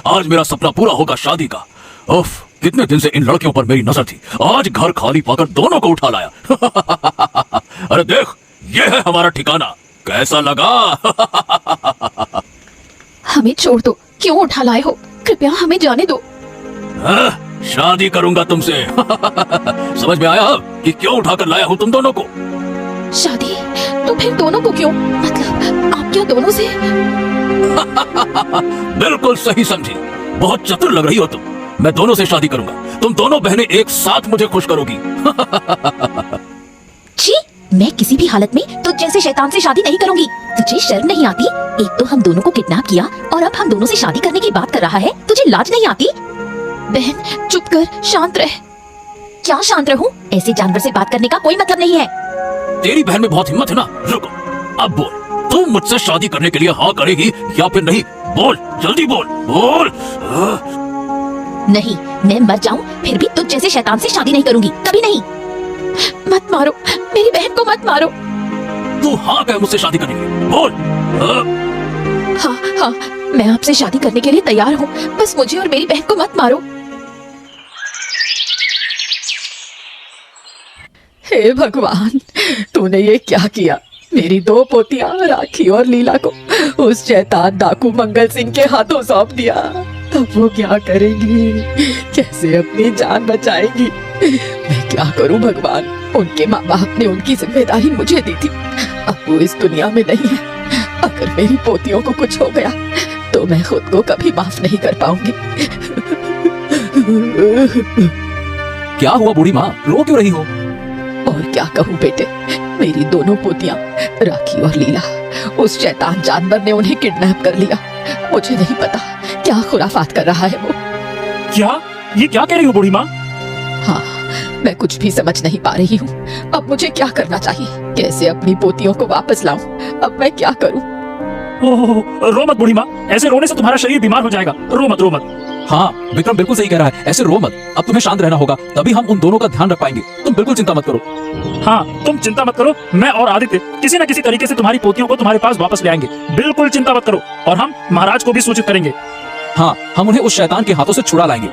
आज मेरा सपना पूरा होगा शादी का। उफ, कितने दिन से इन लड़कियों पर मेरी नजर थी, आज घर खाली पाकर दोनों को उठा लाया। अरे देख, ये है हमारा ठिकाना, कैसा लगा? हमें छोड़ दो, क्यों उठा लाए हो? कृपया हमें जाने दो। शादी करूंगा तुमसे। समझ में आया कि क्यों उठाकर लाया हूँ तुम दोनों को? शादी? तो फिर दोनों को क्यों? मतलब आप क्या दोनों से? बिल्कुल सही समझी, बहुत चतुर लग रही हो तुम। मैं दोनों से शादी करूंगा, तुम दोनों बहनें एक साथ मुझे खुश करोगी। छी, मैं किसी भी हालत में तुझ जैसे शैतान से शादी नहीं करूंगी। तुझे शर्म नहीं आती? एक तो हम दोनों को किडनैप किया और अब हम दोनों से शादी करने की बात कर रहा है। तुझे लाज नहीं आती? बहन चुप कर, शांत रह। क्या शांत रहूं? ऐसे जानवर से बात करने का कोई मतलब नहीं है। तेरी बहन में बहुत हिम्मत है ना? रुको, अब बोल, तू मुझसे शादी करने के लिए हाँ करेगी या फिर नहीं? बोल, जल्दी बोल, बोल। नहीं, मैं मर जाऊं फिर भी तुझ जैसे शैतान से शादी नहीं करूंगी, कभी नहीं। मत मारो, मेरी बहन को मत मारो। तू हाँ कह मुझसे शादी करने के लिए, बोल। हाँ हाँ, मैं आपसे शादी करने के लिए तैयार हूँ, बस मुझे और मेरी बहन को मत मारो। हे भगवान, तूने ये क्या किया? मेरी दो पोतियां राखी और लीला को उस शैतान डाकू मंगल सिंह के हाथों सौंप दिया। अब वो क्या करेंगी? कैसे अपनी जान बचाएंगी? मैं क्या करूं भगवान? उनके माँ बाप ने उनकी जिम्मेदारी मुझे दी थी, अब वो इस दुनिया में नहीं है। अगर मेरी पोतियों को कुछ हो गया तो मैं खुद को कभी माफ नहीं कर पाऊंगी। क्या हुआ बूढ़ी माँ, रो क्यों रही हो? और क्या कहूँ बेटे, मेरी दोनों पोतियां राखी और लीला, उस शैतान जानवर ने उन्हें किडनैप कर लिया। मुझे नहीं पता क्या खुराफात कर रहा है वो। क्या? ये क्या कह रही हो बूढ़ी माँ? हाँ, मैं कुछ भी समझ नहीं पा रही हूँ। अब मुझे क्या करना चाहिए? कैसे अपनी पोतियों को वापस लाऊं? अब मैं क्या करूँ? ओह, रो मत बूढ़ी माँ, ऐसे रोने से तुम्हारा शरीर बीमार हो जाएगा। रो मत, रो मत। हाँ, विक्रम बिल्कुल सही कह रहा है, ऐसे रो मत। अब तुम्हें शांत रहना होगा, तभी हम उन दोनों का ध्यान रख पाएंगे। तुम बिल्कुल चिंता मत करो। हाँ, तुम चिंता मत करो, मैं और आदित्य किसी न किसी तरीके से तुम्हारी पोतियों को तुम्हारे पास वापस ले आएंगे। बिल्कुल चिंता मत करो, और हम महाराज को भी सूचित करेंगे। हाँ, हम उन्हें उस शैतान के हाथों से छुड़ा लाएंगे।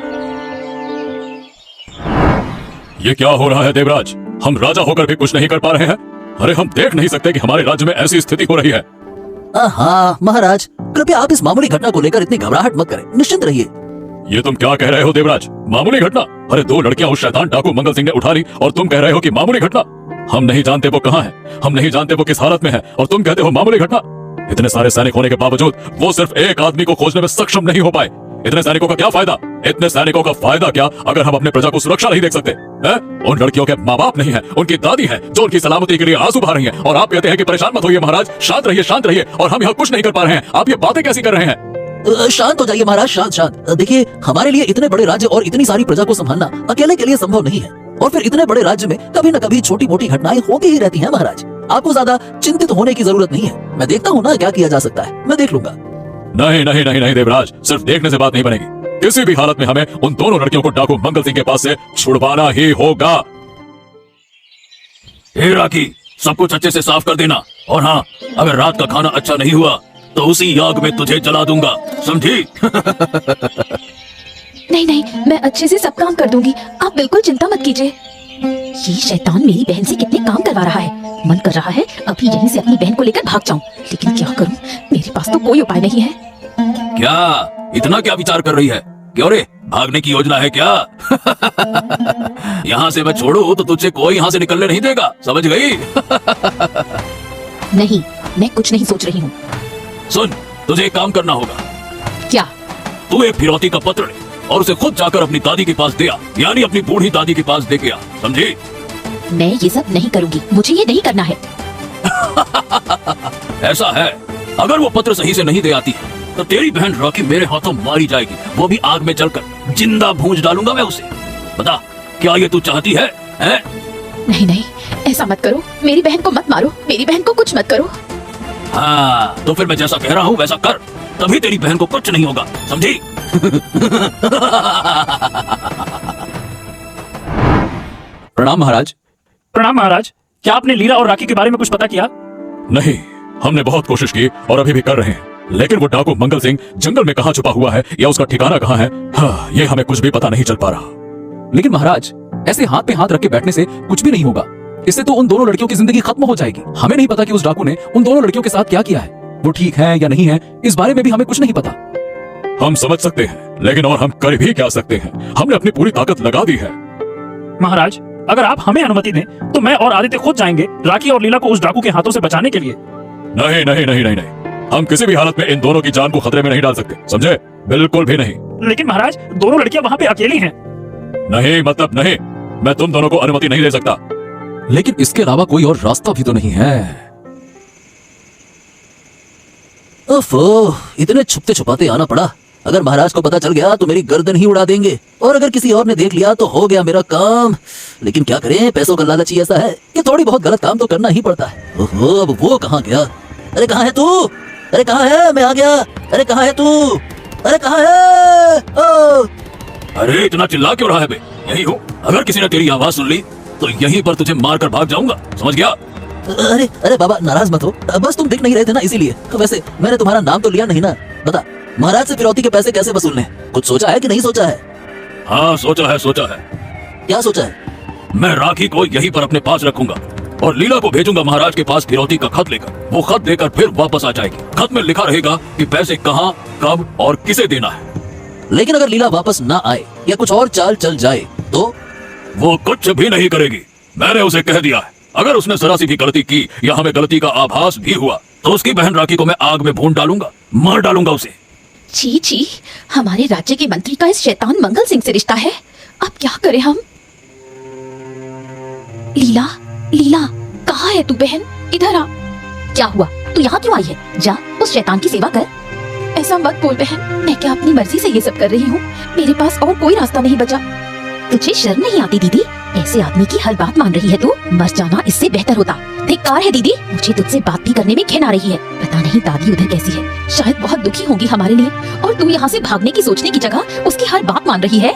ये क्या हो रहा है देवराज? हम राजा होकर भी कुछ नहीं कर पा रहे हैं। अरे हम देख नहीं सकते कि हमारे राज्य में ऐसी स्थिति हो रही है। हाँ महाराज, कृपया आप इस मामूली घटना को लेकर इतनी घबराहट मत करें, निश्चिंत रहिए। ये तुम क्या कह रहे हो देवराज? मामूली घटना? अरे दो लड़कियां उस शैतान डाकू मंगल सिंह ने उठा ली और तुम कह रहे हो कि मामूली घटना? हम नहीं जानते वो कहाँ है, हम नहीं जानते वो किस हालत में है, और तुम कहते हो मामूली घटना। इतने सारे सैनिक होने के बावजूद वो सिर्फ एक आदमी को खोजने में सक्षम नहीं हो पाए। इतने सैनिकों का क्या फायदा? इतने सैनिकों का फायदा क्या अगर हम अपने प्रजा को सुरक्षा नहीं देख सकते हैं? उन लड़कियों के माँ बाप नहीं है, उनकी दादी है जो उनकी सलामती के लिए आंसू बहा रही है, और आप कहते हैं कि परेशान मत होइए महाराज, शांत रहिए, शांत रहिए, और हम यहाँ कुछ नहीं कर पा रहे हैं। आप ये बातें कैसी कर रहे हैं? शांत हो जाइए महाराज, शांत शांत। देखिए, हमारे लिए इतने बड़े राज्य और इतनी सारी प्रजा को संभालना अकेले के लिए संभव नहीं है, और फिर इतने बड़े राज्य में कभी न कभी छोटी मोटी घटनाएं होती ही रहती हैं महाराज। आपको ज्यादा चिंतित होने की जरूरत नहीं है, मैं देखता हूँ ना क्या किया जा सकता है, मैं देख लूंगा। नहीं नहीं नहीं नहीं देवराज, सिर्फ देखने से बात नहीं बनेगी। किसी भी हालत में हमें उन दोनों लड़कियों को डाकू मंगल सिंह के पास से छुड़वाना ही होगा। हे राखी, सब कुछ अच्छे से साफ कर देना, और हाँ, अगर रात का खाना अच्छा नहीं हुआ तो उसी आग में तुझे जला दूंगा, समझी? नहीं नहीं, मैं अच्छे से सब काम कर दूंगी, आप बिल्कुल चिंता मत कीजिए। ये शैतान मेरी बहन से कितने काम करवा रहा है। मन कर रहा है अभी यहीं से अपनी बहन को लेकर भाग जाऊं, लेकिन क्या करूं, मेरे पास तो कोई उपाय नहीं है। क्या इतना क्या विचार कर रही है? क्यों रे, भागने की योजना है क्या? यहाँ से मैं छोड़ू तो तुझसे कोई यहाँ से निकलने नहीं देगा, समझ गई? नहीं, मैं कुछ नहीं सोच रही हूँ। सुन, तुझे एक काम करना होगा। क्या? तू एक फिरौती का पत्र ले और उसे खुद जाकर अपनी दादी के पास दे आ, यानी अपनी बूढ़ी दादी के पास दे के आ, समझी? मैं ये सब नहीं करूंगी, मुझे ये नहीं करना है। ऐसा है, अगर वो पत्र सही से नहीं दे आती है तो तेरी बहन राखी मेरे हाथों मारी जाएगी, वो भी आग में जलकर। जिंदा भूंज डालूंगा मैं उसे। बता, क्या ये तू चाहती है? नहीं नहीं, ऐसा मत करो, मेरी बहन को मत मारो, मेरी बहन को कुछ मत करो। हाँ, तो फिर मैं जैसा कह रहा हूँ वैसा कर, तभी तेरी बहन को कुछ नहीं होगा, समझी? प्रणाम महाराज। प्रणाम महाराज, क्या आपने लीला और राखी के बारे में कुछ पता किया? नहीं, हमने बहुत कोशिश की और अभी भी कर रहे हैं, लेकिन वो डाकू मंगल सिंह जंगल में कहाँ छुपा हुआ है या उसका ठिकाना कहाँ है, हाँ, ये हमें कुछ भी पता नहीं चल पा रहा। लेकिन महाराज, ऐसे हाथ पे हाथ रख के बैठने से कुछ भी नहीं होगा। इससे तो उन दोनों लड़कियों की जिंदगी खत्म हो जाएगी। हमें नहीं पता कि उस डाकू ने उन दोनों लड़कियों के साथ क्या किया है। वो ठीक है या नहीं है, इस बारे में भी हमें कुछ नहीं पता। हम समझ सकते हैं, लेकिन और हम कर भी क्या सकते हैं? हमने अपनी पूरी ताकत लगा दी है। महाराज, अगर आप हमें अनुमति दें तो मैं और आदित्य खुद जाएंगे राखी और लीला को उस डाकू के हाथों से बचाने के लिए। नहीं नहीं नहीं नहीं नहीं, हम किसी भी हालत में इन दोनों की जान को खतरे में नहीं डाल सकते, समझे? बिल्कुल भी नहीं। लेकिन महाराज, दोनों लड़कियां वहाँ पे अकेली हैं। नहीं मतलब नहीं, मैं तुम दोनों को अनुमति नहीं दे सकता। लेकिन इसके अलावा कोई और रास्ता भी तो नहीं है। ओफो, इतने छुपते छुपाते आना पड़ा। अगर महाराज को पता चल गया तो मेरी गर्दन ही उड़ा देंगे, और अगर किसी और ने देख लिया तो हो गया मेरा काम। लेकिन क्या करें, पैसों का लालच ही ऐसा है कि थोड़ी बहुत गलत काम तो करना ही पड़ता है। ओहो, अब वो कहाँ गया? अरे कहाँ है तू? अरे कहाँ है? मैं आ गया। अरे कहाँ है तू? अरे कहाँ है? ओ! अरे इतना चिल्ला क्यों रहा है बे? यही हूँ। अगर किसी ने तेरी आवाज सुन ली तो यहीं पर तुझे मार कर भाग जाऊंगा, समझ गया? अरे अरे बाबा, नाराज मत हो, बस तुम दिख नहीं रहे थे ना, इसीलिए। वैसे मैंने तुम्हारा नाम तो लिया नहीं ना। बता, महाराज से फिरौती के पैसे कैसे वसूलने? कुछ सोचा है कि नहीं सोचा है? हाँ सोचा है, सोचा है। क्या सोचा है? मैं राखी को यहीं पर अपने पास रखूंगा और लीला को भेजूंगा महाराज के पास फिरौती का खत लेकर। वो खत देकर फिर वापस आ जाएगी। खत में लिखा रहेगा कि पैसे कहाँ, कब और किसे देना है। लेकिन अगर लीला वापस ना आए या कुछ और चाल चल जाए तो? वो कुछ भी नहीं करेगी, मैंने उसे कह दिया है। अगर उसने जरा सी भी गलती की या हमें गलती का आभास भी हुआ तो उसकी बहन राखी को मैं आग में भून डालूंगा, मार डालूंगा उसे। छी छी, हमारे राज्य के मंत्री का इस शैतान मंगल सिंह से रिश्ता है। अब क्या करें हम? लीला, लीला, कहाँ है तू बहन? इधर आ। क्या हुआ? तू यहाँ क्यों आई है? जा उस शैतान की सेवा कर। ऐसा मत बोल बहन, मैं क्या अपनी मर्जी से ये सब कर रही हूँ? मेरे पास और कोई रास्ता नहीं बचा। तुझे शर्म नहीं आती दीदी? ऐसे आदमी की हर बात मान रही है तू। मर जाना इससे बेहतर होता। धिक्कार है दीदी, मुझे तुझसे बात भी करने में घिन आ रही है। पता नहीं दादी उधर कैसी है, शायद बहुत दुखी होगी हमारे लिए, और तू यहाँ से भागने की सोचने की जगह उसकी हर बात मान रही है।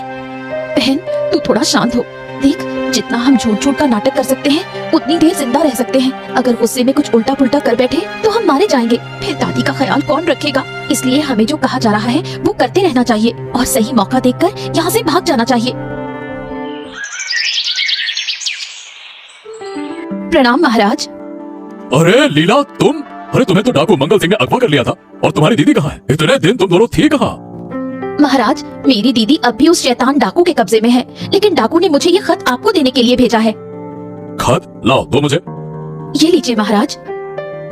बहन तू थोड़ा शांत हो। देख, जितना हम झूठ झूठ का नाटक कर सकते हैं उतनी देर जिंदा रह सकते हैं। अगर गुस्से में कुछ उल्टा पुल्टा कर बैठे तो हम मारे जाएंगे। फिर दादी का ख्याल कौन रखेगा? इसलिए हमें जो कहा जा रहा है वो करते रहना चाहिए और सही मौका देखकर यहाँ से भाग जाना चाहिए। प्रणाम महाराज। अरे लीला, तुम? अरे तुम्हें तो डाकू मंगल सिंह ने अगवा कर लिया था, और तुम्हारी दीदी कहाँ है? इतने दिन तुम दोनों थी कहाँ? महाराज, मेरी दीदी अब भी उस शैतान डाकू के कब्जे में है, लेकिन डाकू ने मुझे ये खत आपको देने के लिए भेजा है। खत लाओ, दो मुझे। ये लीजिए महाराज।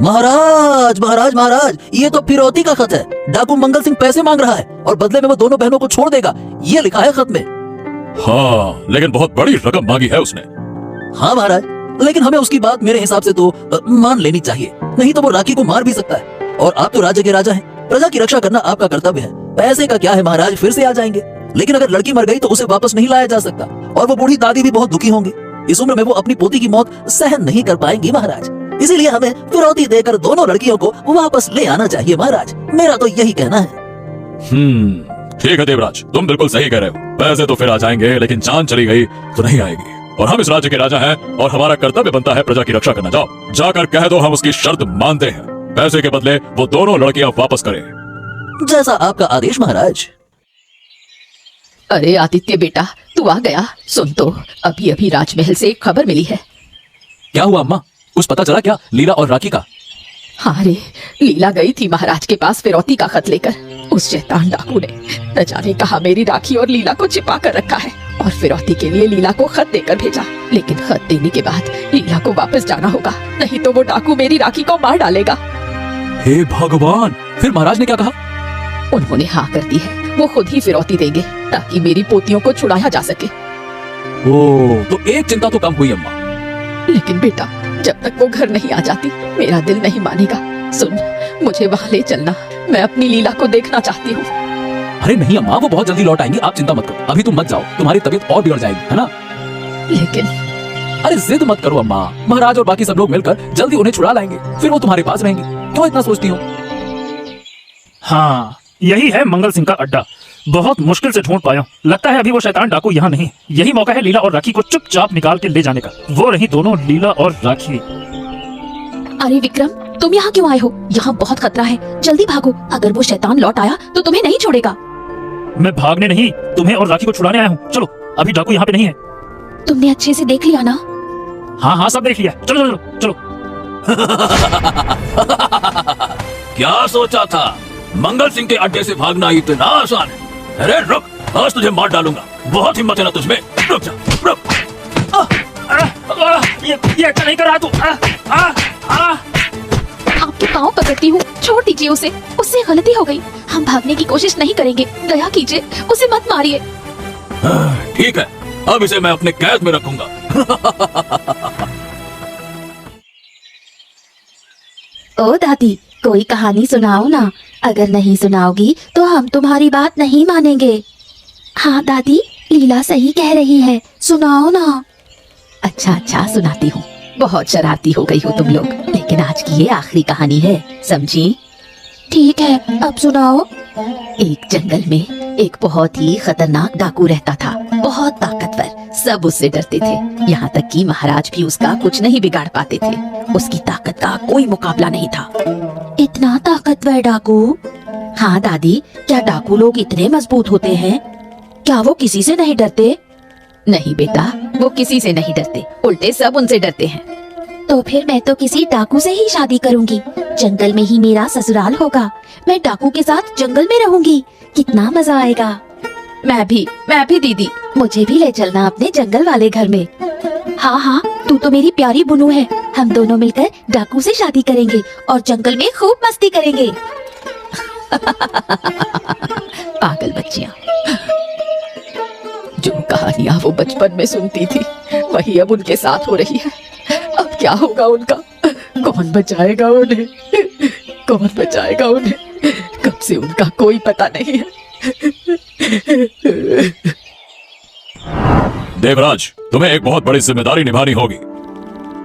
महाराज महाराज महाराज, ये तो फिरौती का खत है। डाकू मंगल सिंह पैसे मांग रहा है और बदले में वो दोनों बहनों को छोड़ देगा, ये लिखा है खत में। हाँ, लेकिन बहुत बड़ी रकम मांगी है उसने। हाँ महाराज, लेकिन हमें उसकी बात मेरे हिसाब से तो मान लेनी चाहिए, नहीं तो वो राखी को मार भी सकता है। और आप तो राज्य के राजा हैं, प्रजा की रक्षा करना आपका कर्तव्य है। पैसे का क्या है महाराज, फिर से आ जाएंगे। लेकिन अगर लड़की मर गई तो उसे वापस नहीं लाया जा सकता, और वो बूढ़ी दादी भी बहुत दुखी होंगी। इस उम्र में वो अपनी पोती की मौत सहन नहीं कर पाएंगी महाराज। इसीलिए हमें फिरौती देकर दोनों लड़कियों को वापस ले आना चाहिए महाराज, मेरा तो यही कहना है। ठीक है देवराज, तुम बिल्कुल सही कह रहे हो। पैसे तो फिर आ जाएंगे, लेकिन जान चली गई तो नहीं आएगी। और हम इस राज्य के राजा हैं और हमारा कर्तव्य बनता है प्रजा की रक्षा करना। जाओ, जाकर कह दो हम उसकी शर्त मानते हैं। पैसे के बदले वो दोनों लड़कियां वापस करें। जैसा आपका आदेश महाराज। अरे आदित्य बेटा, तू आ गया। सुन तो, अभी अभी राजमहल से एक खबर मिली है। क्या हुआ अम्मा? कुछ पता चला क्या लीला और राखी का? हाँ रे, लीला गई थी महाराज के पास फिरौती का खत लेकर। उस शैतान डाकू ने न जाने कहा मेरी राखी और लीला को छिपा कर रखा है, और फिरौती के लिए लीला को खत देकर भेजा। लेकिन खत देने के बाद लीला को वापस जाना होगा, नहीं तो वो डाकू मेरी राखी को मार डालेगा। हे भगवान, फिर महाराज ने क्या कहा? उन्होंने हाँ कर दी है, वो खुद ही फिरौती देंगे ताकि मेरी पोतियों को छुड़ाया जा सके। ओ, तो एक चिंता तो कम हुई अम्मा। लेकिन बेटा, जब तक वो घर नहीं आ जाती मेरा दिल नहीं मानेगा। सुन, मुझे वहाँ ले चलना, मैं अपनी लीला को देखना चाहती हूँ। अरे नहीं अम्मा, वो बहुत जल्दी लौट आएंगी, आप चिंता मत करो। अभी तुम मत जाओ, तुम्हारी तबीयत और बिगड़ जाएगी, है ना? लेकिन अरे जिद मत करो अम्मा, महाराज और बाकी सब लोग मिलकर जल्दी उन्हें छुड़ा लाएंगे, फिर वो तुम्हारे पास रहेंगी। क्यों इतना सोचती हो? हाँ, यही है मंगल सिंह का अड्डा। बहुत मुश्किल से ढूंढ पाया हूँ। लगता है अभी वो शैतान डाकू यहाँ नहीं। यही मौका है लीला और राखी को चुपचाप निकाल के ले जाने का। वो रही दोनों लीला और राखी। अरे विक्रम, तुम यहाँ क्यों आए हो? यहाँ बहुत खतरा है, जल्दी भागो। अगर वो शैतान लौट आया तो तुम्हें नहीं छोड़ेगा। मैं भागने नहीं, तुम्हें और राखी को छुड़ाने आया हूँ। चलो, अभी डाकू यहाँ पे नहीं है। तुमने अच्छे से देख लिया ना? हाँ हाँ, सब देख लिया। चलो चलो चलो। क्या सोचा था? मंगल सिंह के अड्डे से भागना इतना आसान है? अरे रुक, आज तुझे मार डालूंगा। बहुत हिम्मत है ना तुझमें? रुक जा, रुक। ये अच्छा नहीं कर रहा तू। आपके पाँव पकड़ती हूँ, छोड़ दीजिए उसे। उससे गलती हो गई। हम भागने की कोशिश नहीं करेंगे। दया कीजिए, उसे मत मारिए। ठीक है, अब इसे मैं अपने कैद में रखूंगा। ओ दादी, कोई कहानी सुनाओ ना। अगर नहीं सुनाओगी तो हम तुम्हारी बात नहीं मानेंगे। हाँ दादी, लीला सही कह रही है, सुनाओ ना। अच्छा अच्छा, सुनाती हूँ। बहुत शरारती हो गई हो तुम लोग, लेकिन आज की ये आखिरी कहानी है, समझी? ठीक है, अब सुनाओ। एक जंगल में एक बहुत ही खतरनाक डाकू रहता था, बहुत ताकतवर। सब उससे डरते थे, यहाँ तक कि महाराज भी उसका कुछ नहीं बिगाड़ पाते थे। उसकी ताकत का कोई मुकाबला नहीं था। इतना ताकतवर डाकू? हाँ दादी, क्या डाकू लोग इतने मजबूत होते हैं? क्या वो किसी से नहीं डरते? नहीं बेटा, वो किसी से नहीं डरते, उल्टे सब उनसे डरते हैं। तो फिर मैं तो किसी डाकू से ही शादी करूंगी। जंगल में ही मेरा ससुराल होगा। मैं डाकू के साथ जंगल में रहूंगी। कितना मजा आएगा। मैं भी दीदी, मुझे भी ले चलना अपने जंगल वाले घर में। हाँ हाँ, तू तो मेरी प्यारी बुनू है। हम दोनों मिलकर डाकू से शादी करेंगे और जंगल में खूब मस्ती करेंगे। पागल बच्चियाँ। जो कहानियां वो बचपन में सुनती थी, वही अब उनके साथ हो रही है। अब क्या होगा उनका? कौन बचाएगा उन्हें? कौन बचाएगा उन्हें? कब से उनका कोई पता नहीं है। देवराज, तुम्हें एक बहुत बड़ी जिम्मेदारी निभानी होगी।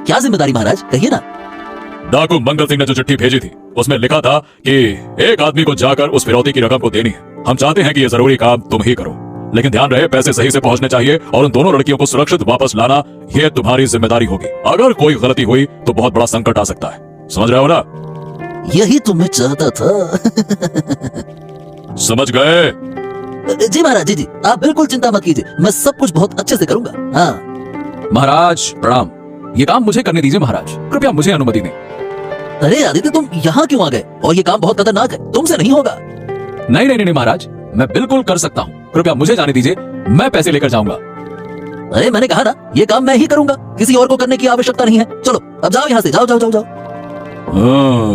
क्या जिम्मेदारी महाराज, कहिए ना। डाकू मंगल सिंह ने जो चिट्ठी भेजी थी, उसमें लिखा था कि एक आदमी को जाकर उस फिरौती की रकम को देनी है। हम चाहते हैं कि ये जरूरी काम तुम ही करो, लेकिन ध्यान रहे पैसे सही से पहुंचने चाहिए और उन दोनों लड़कियों को सुरक्षित वापस लाना, यह तुम्हारी जिम्मेदारी होगी। अगर कोई गलती हुई तो बहुत बड़ा संकट आ सकता है। समझ रहे हो ना? यही तो मैं चाहता था। समझ गए? जी महाराज, जी जी, आप बिल्कुल चिंता मत कीजिए, मैं सब कुछ बहुत अच्छे से करूंगा। हाँ महाराज प्रणाम। ये काम मुझे करने दीजिए महाराज, कृपया मुझे अनुमति दें। अरे आदित्य, तुम यहाँ क्यों आ गए? और ये काम बहुत खतरनाक है, तुमसे नहीं होगा। नहीं नहीं नहीं महाराज, मैं बिल्कुल कर सकता हूँ, कृपया मुझे जाने दीजिए। मैं पैसे लेकर जाऊंगा। अरे मैंने कहा ना, ये काम मैं ही करूंगा, किसी और को करने की आवश्यकता नहीं है। चलो अब जाओ यहाँ से, जाओ जाओ जाओ जाओ।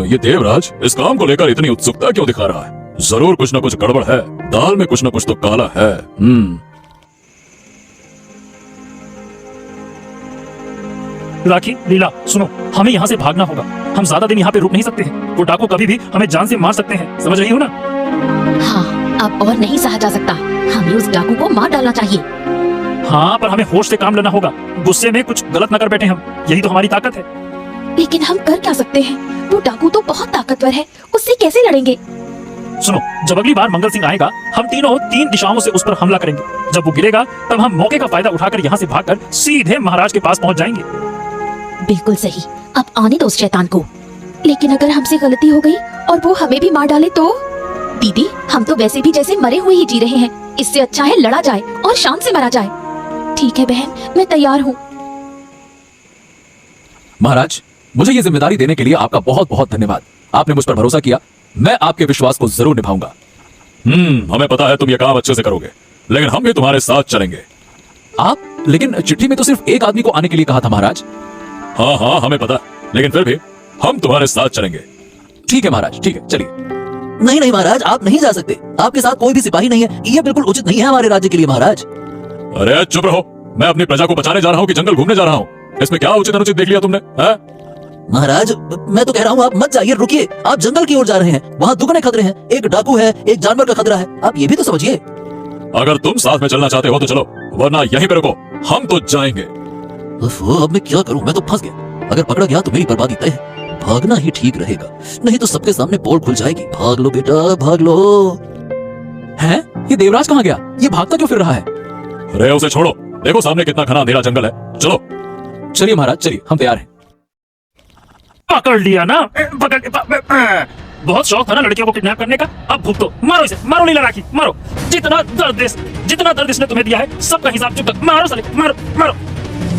ये देवराज इस काम को लेकर इतनी उत्सुकता क्यों दिखा रहा है? जरूर कुछ न कुछ गड़बड़ है। दाल में कुछ न कुछ तो काला है। राखी, लीला, सुनो, हमें यहाँ से भागना होगा। हम ज्यादा दिन यहाँ पे रुक नहीं सकते हैं। वो डाकू कभी भी हमें जान से मार सकते हैं, समझ रही हो ना? हाँ, अब और नहीं सहा जा सकता। हमें उस डाकू को मार डालना चाहिए। हाँ, पर हमें होश से काम लेना होगा। गुस्से में कुछ गलत न कर बैठे हम, यही तो हमारी ताकत है। लेकिन हम कर क्या सकते हैं? वो डाकू तो बहुत ताकतवर है, उससे कैसे लड़ेंगे? सुनो, जब अगली बार मंगल सिंह आएगा, हम तीनों 3 दिशाओं से उस पर हमला करेंगे। जब वो गिरेगा, तब हम मौके का फायदा उठाकर यहाँ से भागकर सीधे महाराज के पास पहुँच जाएंगे। बिल्कुल सही। अब आने दो उस शैतान को। लेकिन अगर हमसे गलती हो गई और वो हमें भी मार डाले तो? दीदी, हम तो वैसे भी जैसे मरे हुए ही जी रहे हैं। इससे अच्छा है लड़ा जाए और शान से मरा जाए। ठीक है बहन, मैं तैयार हूँ। महाराज, मुझे ये जिम्मेदारी देने के लिए आपका बहुत बहुत धन्यवाद। आपने मुझ पर भरोसा किया, मैं आपके विश्वास को जरूर निभाऊंगा। हमें पता है तुम ये काम अच्छे से करोगे, लेकिन हम भी तुम्हारे साथ चलेंगे। आप? लेकिन चिट्ठी में तो सिर्फ एक आदमी को आने के लिए कहा था महाराज। हाँ हाँ, हमें पता है, लेकिन फिर भी हम तुम्हारे साथ चलेंगे। ठीक है महाराज, ठीक है, चलिए। नहीं नहीं महाराज, आप नहीं जा सकते। आपके साथ कोई भी सिपाही नहीं है, ये बिल्कुल उचित नहीं है हमारे राज्य के लिए महाराज। अरे चुप रहो, मैं अपनी प्रजा को बचाने जा रहा हूँ कि जंगल घूमने जा रहा हूँ? इसमें क्या उचित अनुचित देख लिया तुमने? महाराज, मैं तो कह रहा हूँ आप मत जाइए, रुकिए। आप जंगल की ओर जा रहे हैं, वहाँ दुगने खतरे हैं। एक डाकू है, एक जानवर का खतरा है, आप ये भी तो समझिए। अगर तुम साथ में चलना चाहते हो तो चलो, वरना यहीं पे रुको, हम तो जाएंगे। अब मैं क्या करूँ? मैं तो फंस गया। अगर पकड़ा गया तो मेरी बर्बादी तय है। भागना ही ठीक रहेगा, नहीं तो सबके सामने पोल खुल जाएगी। भाग लो बेटा, भाग लो। हैं? ये देवराज कहाँ गया? ये भागता क्यों फिर रहा है? अरे उसे छोड़ो, देखो सामने कितना घना अंधेरा जंगल है। चलो। चलिए महाराज, चलिए, हम तैयार हैं। पकड़ लिया ना, बहुत शौक था ना लड़कियों को किडनैप करने का, अब भुगतो, मारो इसे, मारो लीला राखी, मारो। जितना दर्द इसने तुम्हें दिया है सबका हिसाब चुप तक, मारो साले, मारो मारो।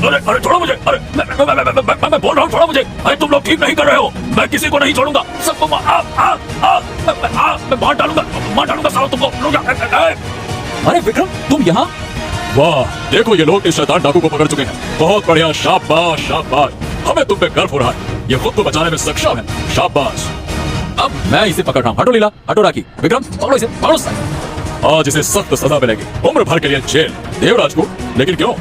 अरे अरे छोड़ो मुझे, अरे मैं बोल रहा हूँ छोड़ो मुझे, अरे तुम लोग ठीक नहीं कर रहे हो, मैं किसी को नहीं छोड़ूंगा, सबको मैं मार डालूंगा सालो तुमको, रुक जा। अरे विक्रम, तुम यहाँ? वाह देखो ये लोग इस शैतान डाकू को पकड़ चुके हैं, बहुत बढ़िया, शाबाश शाबाश, हमें तुम पे गर्व हो रहा है, ये खुद को बचाने में सक्षम है, शाबाश। अब मैं इसे पकड़ रहा हूँ, हटो लीला, हटो राखी, विक्रम पकड़ो इसे, पकड़ो इसे। आज इसे सख्त सजा मिलेगी, उम्र भर के लिए जेल देवराज को, लेकिन क्यों?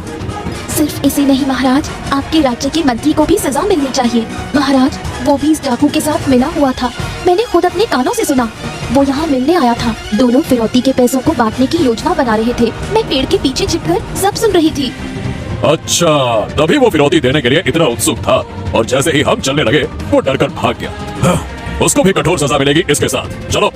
सिर्फ इसे नहीं महाराज, आपके राज्य के मंत्री को भी सजा मिलनी चाहिए। महाराज वो भी इस डाकू के साथ मिला हुआ था, मैंने खुद अपने कानों से सुना। वो यहाँ मिलने आया था, दोनों फिरौती के पैसों को बांटने की योजना बना रहे थे, मैं पेड़ के पीछे छिपकर सब सुन रही थी। अच्छा तभी वो फिरौती देने के लिए इतना उत्सुक था, और जैसे ही हम चलने लगे वो डरकर भाग गया। उसको भी कठोर सजा मिलेगी इसके साथ, चलो।